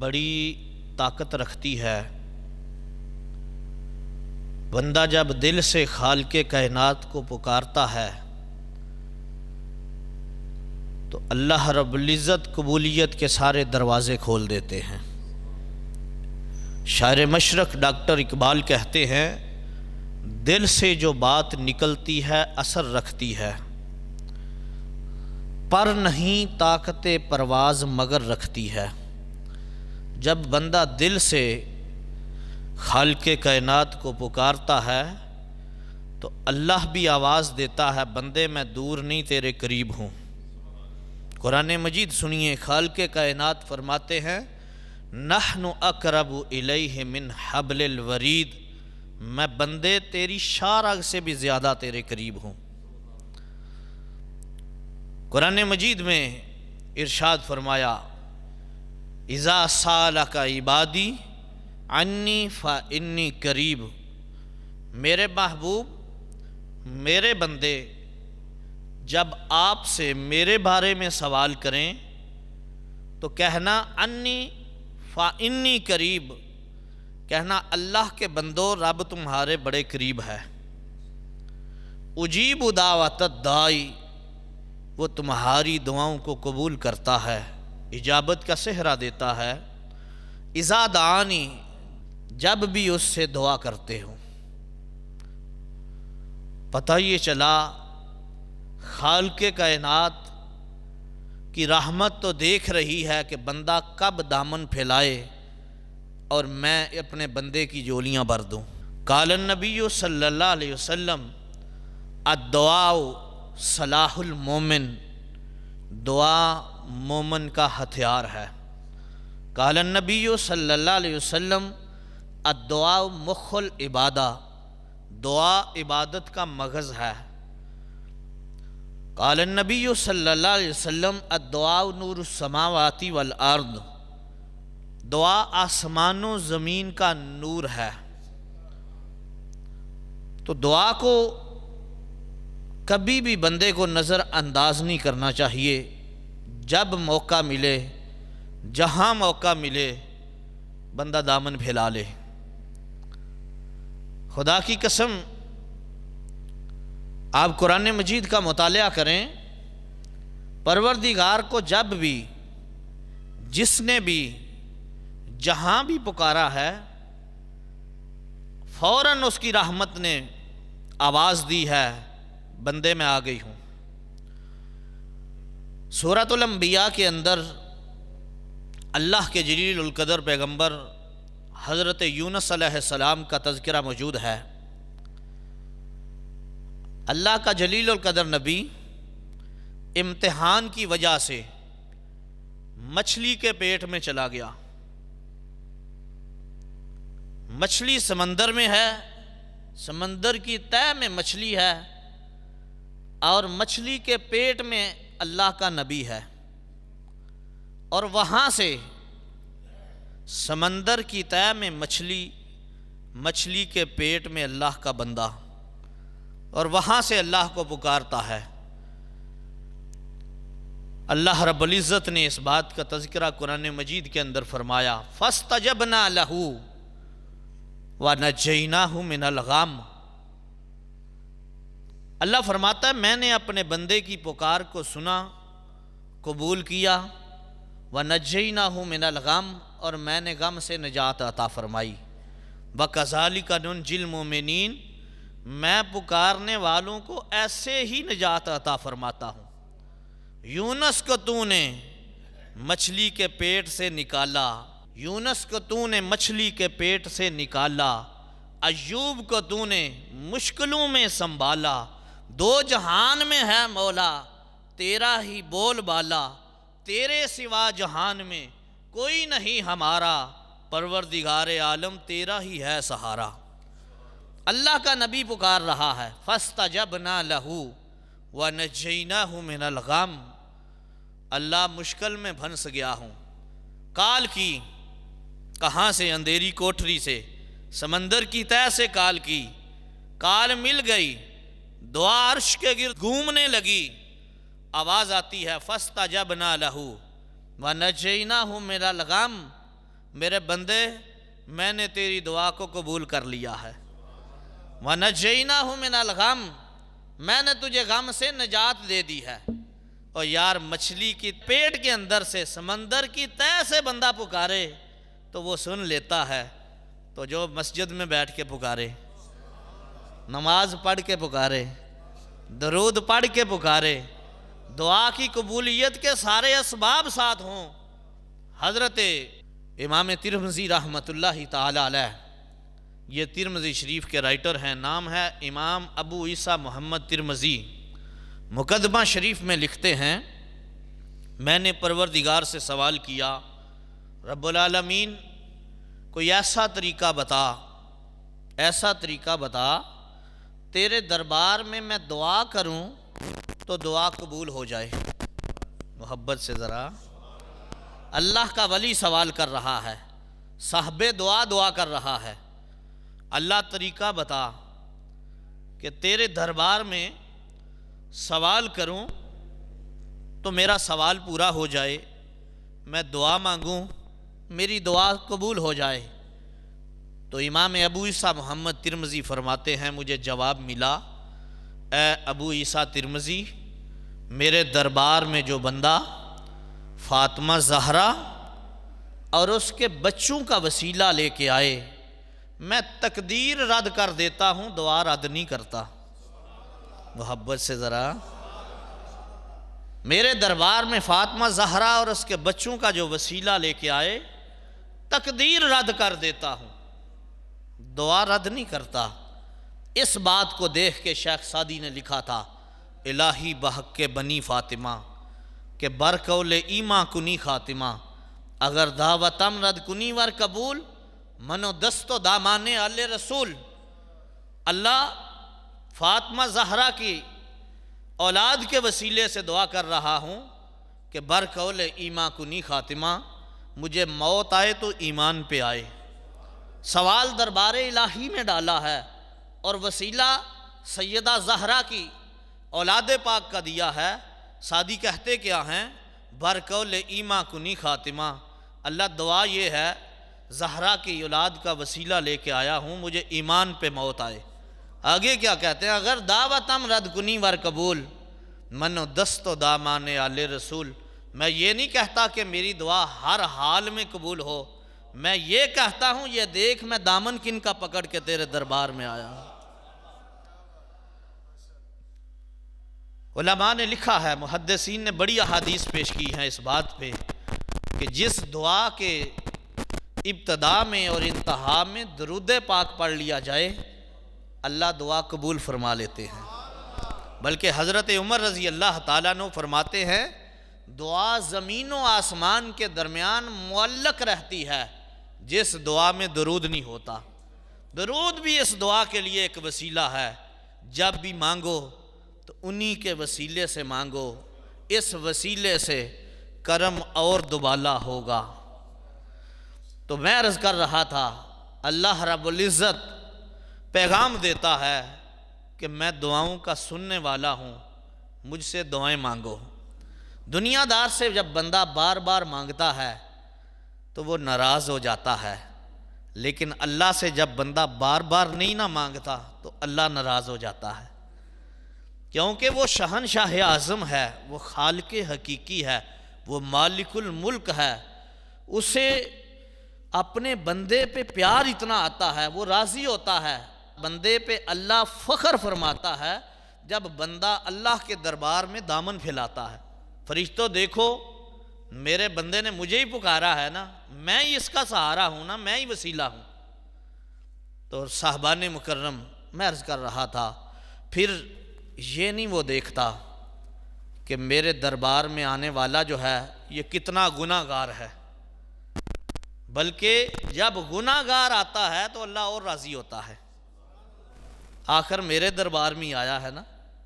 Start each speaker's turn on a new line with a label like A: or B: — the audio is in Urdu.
A: بڑی طاقت رکھتی ہے۔ بندہ جب دل سے خالق کائنات کو پکارتا ہے تو اللہ رب العزت قبولیت کے سارے دروازے کھول دیتے ہیں۔ شاعر مشرق ڈاکٹر اقبال کہتے ہیں، دل سے جو بات نکلتی ہے اثر رکھتی ہے، پر نہیں طاقت پرواز مگر رکھتی ہے۔ جب بندہ دل سے خالق کائنات کو پکارتا ہے تو اللہ بھی آواز دیتا ہے، بندے میں دور نہیں تیرے قریب ہوں۔ قرآن مجید سنیے، خالق کائنات فرماتے ہیں، نحن اقرب الیہ من حبل الورید، میں بندے تیری شارگ سے بھی زیادہ تیرے قریب ہوں۔ قرآن مجید میں ارشاد فرمایا، اذا سالک عبادی انی فانی قریب، میرے محبوب، میرے بندے جب آپ سے میرے بارے میں سوال کریں تو کہنا انی فانی قریب، کہنا اللہ کے بندو رب تمہارے بڑے قریب ہے۔ اجیب دعوت الداعی، وہ تمہاری دعاؤں کو قبول کرتا ہے، اجابت کا صحرا دیتا ہے۔ اذا دعانی، جب بھی اس سے دعا کرتے ہو۔ پتہ یہ چلا خالق کائنات کی رحمت تو دیکھ رہی ہے کہ بندہ کب دامن پھیلائے اور میں اپنے بندے کی جولیاں بھر دوں۔ قال النبی صلی اللہ علیہ وسلم، الدعاء سلاح المومن، دعا مومن کا ہتھیار ہے۔ قال النبی صلی اللہ علیہ وسلم، الدعاء مخ العبادہ، دعا عبادت کا مغز ہے۔ قال النبی صلی اللہ علیہ وسلم، الدعاء نور السماوات والارض، دعا آسمان و زمین کا نور ہے۔ تو دعا کو کبھی بھی بندے کو نظر انداز نہیں کرنا چاہیے۔ جب موقع ملے، جہاں موقع ملے، بندہ دامن پھیلا لے۔ خدا کی قسم، آپ قرآن مجید کا مطالعہ کریں، پروردگار کو جب بھی، جس نے بھی، جہاں بھی پکارا ہے، فوراً اس کی رحمت نے آواز دی ہے، بندے میں آ گئی ہوں۔ سورۃ الانبیاء کے اندر اللہ کے جلیل القدر پیغمبر حضرت یونس علیہ السلام کا تذکرہ موجود ہے۔ اللہ کا جلیل القدر نبی امتحان کی وجہ سے مچھلی کے پیٹ میں چلا گیا۔ مچھلی سمندر میں ہے، سمندر کی تہہ میں مچھلی ہے، اور مچھلی کے پیٹ میں اللہ کا نبی ہے، اور وہاں سے سمندر کی تہہ میں مچھلی، مچھلی کے پیٹ میں اللہ کا بندہ، اور وہاں سے اللہ کو پکارتا ہے۔ اللہ رب العزت نے اس بات کا تذکرہ قرآن مجید کے اندر فرمایا، فَاسْتَجَبْنَا لَهُ وَنَجَّيْنَاهُ مِنَ الْغَمِّ۔ اللہ فرماتا ہے، میں نے اپنے بندے کی پکار کو سنا، قبول کیا، وَنَجَّيْنَاهُ مِنَ الْغَمِّ، اور میں نے غم سے نجات عطا فرمائی۔ وَكَذَلِكَ نُنْجِي الْمُؤْمِنِينَ، میں پکارنے والوں کو ایسے ہی نجات عطا فرماتا ہوں۔ یونس کو تو نے مچھلی کے پیٹ سے نکالا، یونس کو تو نے مچھلی کے پیٹ سے نکالا، ایوب کو تو نے مشکلوں میں سنبھالا، دو جہان میں ہے مولا تیرا ہی بول بالا، تیرے سوا جہان میں کوئی نہیں ہمارا، پروردگار عالم تیرا ہی ہے سہارا۔ اللہ کا نبی پکار رہا ہے، فَاسْتَجَبْنَا لَهُ وَنَجَّيْنَاهُ مِنَ الْغَمِّ، اللہ مشکل میں پھنس گیا ہوں۔ کال کی، کہاں سے؟ اندھیری کوٹری سے، سمندر کی تہہ سے کال کی، کال مل گئی، دعا عرش کے گرد گھومنے لگی، آواز آتی ہے فَاسْتَجَبْنَا لَهُ وَنَجَّيْنَاهُ مِنَ الْغَمِّ، میرے بندے میں نے تیری دعا کو قبول کر لیا ہے۔ وَنَجَّيْنَاهُ مِنَ الْغَمِّ، میں نے تجھے غم سے نجات دے دی ہے۔ اور یار مچھلی کی پیٹ کے اندر سے سمندر کی تہہ سے بندہ پکارے تو وہ سن لیتا ہے، تو جو مسجد میں بیٹھ کے پکارے، نماز پڑھ کے پکارے، درود پڑھ کے پکارے، دعا کی قبولیت کے سارے اسباب ساتھ ہوں۔ حضرت امام ترمذی رحمۃ اللہ تعالی علیہ، یہ ترمذی شریف کے رائٹر ہیں، نام ہے امام ابو عیسیٰ محمد ترمذی، مقدمہ شریف میں لکھتے ہیں، میں نے پروردگار سے سوال کیا، رب العالمین کوئی ایسا طریقہ بتا تیرے دربار میں دعا کروں تو دعا قبول ہو جائے۔ محبت سے ذرا، اللہ کا ولی سوال کر رہا ہے، صاحب دعا کر رہا ہے، اللہ طریقہ بتا کہ تیرے دربار میں سوال کروں تو میرا سوال پورا ہو جائے، میں دعا مانگوں میری دعا قبول ہو جائے۔ تو امام ابو عیسیٰ محمد ترمذی فرماتے ہیں، مجھے جواب ملا، اے ابو عیسیٰ ترمذی، میرے دربار میں جو بندہ فاطمہ زہرا اور اس کے بچوں کا وسیلہ لے کے آئے، میں تقدیر رد کر دیتا ہوں، دعا رد نہیں کرتا۔ محبت سے ذرا، میرے دربار میں فاطمہ زہرا اور اس کے بچوں کا جو وسیلہ لے کے آئے، تقدیر رد کر دیتا ہوں، دعا رد نہیں کرتا۔ اس بات کو دیکھ کے شیخ سعدی نے لکھا تھا، الہی بحق کے بنی فاطمہ کہ برقول ایماں کنی خاتمہ، اگر دعوتم رد کنی ور قبول، منو دستو دامانے آل رسول۔ اللہ فاطمہ زہرا کی اولاد کے وسیلے سے دعا کر رہا ہوں کہ برقول ایماں کنی خاتمہ، مجھے موت آئے تو ایمان پہ آئے۔ سوال دربار الہی میں ڈالا ہے اور وسیلہ سیدہ زہرا کی اولاد پاک کا دیا ہے۔ سعدی کہتے کیا ہیں، برقول ایماں کنی خاتمہ، اللہ دعا یہ ہے زہرا کی اولاد کا وسیلہ لے کے آیا ہوں، مجھے ایمان پہ موت آئے۔ آگے کیا کہتے ہیں، اگر دعوتم رد کنی ور قبول، منو دست و دامان آل رسول، میں یہ نہیں کہتا کہ میری دعا ہر حال میں قبول ہو، میں یہ کہتا ہوں یہ دیکھ میں دامن کن کا پکڑ کے تیرے دربار میں آیا۔ علماء نے لکھا ہے، محدثین نے بڑی احادیث پیش کی ہیں اس بات پہ کہ جس دعا کے ابتدا میں اور انتہا میں درود پاک پڑھ لیا جائے، اللہ دعا قبول فرما لیتے ہیں۔ بلکہ حضرت عمر رضی اللہ تعالیٰ عنہ فرماتے ہیں، دعا زمین و آسمان کے درمیان معلق رہتی ہے جس دعا میں درود نہیں ہوتا۔ درود بھی اس دعا کے لیے ایک وسیلہ ہے، جب بھی مانگو تو انہی کے وسیلے سے مانگو، اس وسیلے سے کرم اور دوبالا ہوگا۔ تو میں عرض کر رہا تھا، اللہ رب العزت پیغام دیتا ہے کہ میں دعاؤں کا سننے والا ہوں، مجھ سے دعائیں مانگو۔ دنیا دار سے جب بندہ بار بار مانگتا ہے تو وہ ناراض ہو جاتا ہے، لیکن اللہ سے جب بندہ بار بار نہیں نہ مانگتا تو اللہ ناراض ہو جاتا ہے، کیونکہ وہ شہنشاہ اعظم ہے، وہ خالق حقیقی ہے، وہ مالک الملک ہے، اسے اپنے بندے پہ پیار اتنا آتا ہے، وہ راضی ہوتا ہے، بندے پہ اللہ فخر فرماتا ہے جب بندہ اللہ کے دربار میں دامن پھیلاتا ہے۔ فرشتوں دیکھو، میرے بندے نے مجھے ہی پکارا ہے نا، میں ہی اس کا سہارا ہوں نا، میں ہی وسیلہ ہوں۔ تو صاحبان مکرم، میں عرض کر رہا تھا، پھر یہ نہیں وہ دیکھتا کہ میرے دربار میں آنے والا جو ہے یہ کتنا گناہ گار ہے، بلکہ جب گناہ گار آتا ہے تو اللہ اور راضی ہوتا ہے۔ آخر میرے دربار میں آیا ہے نا،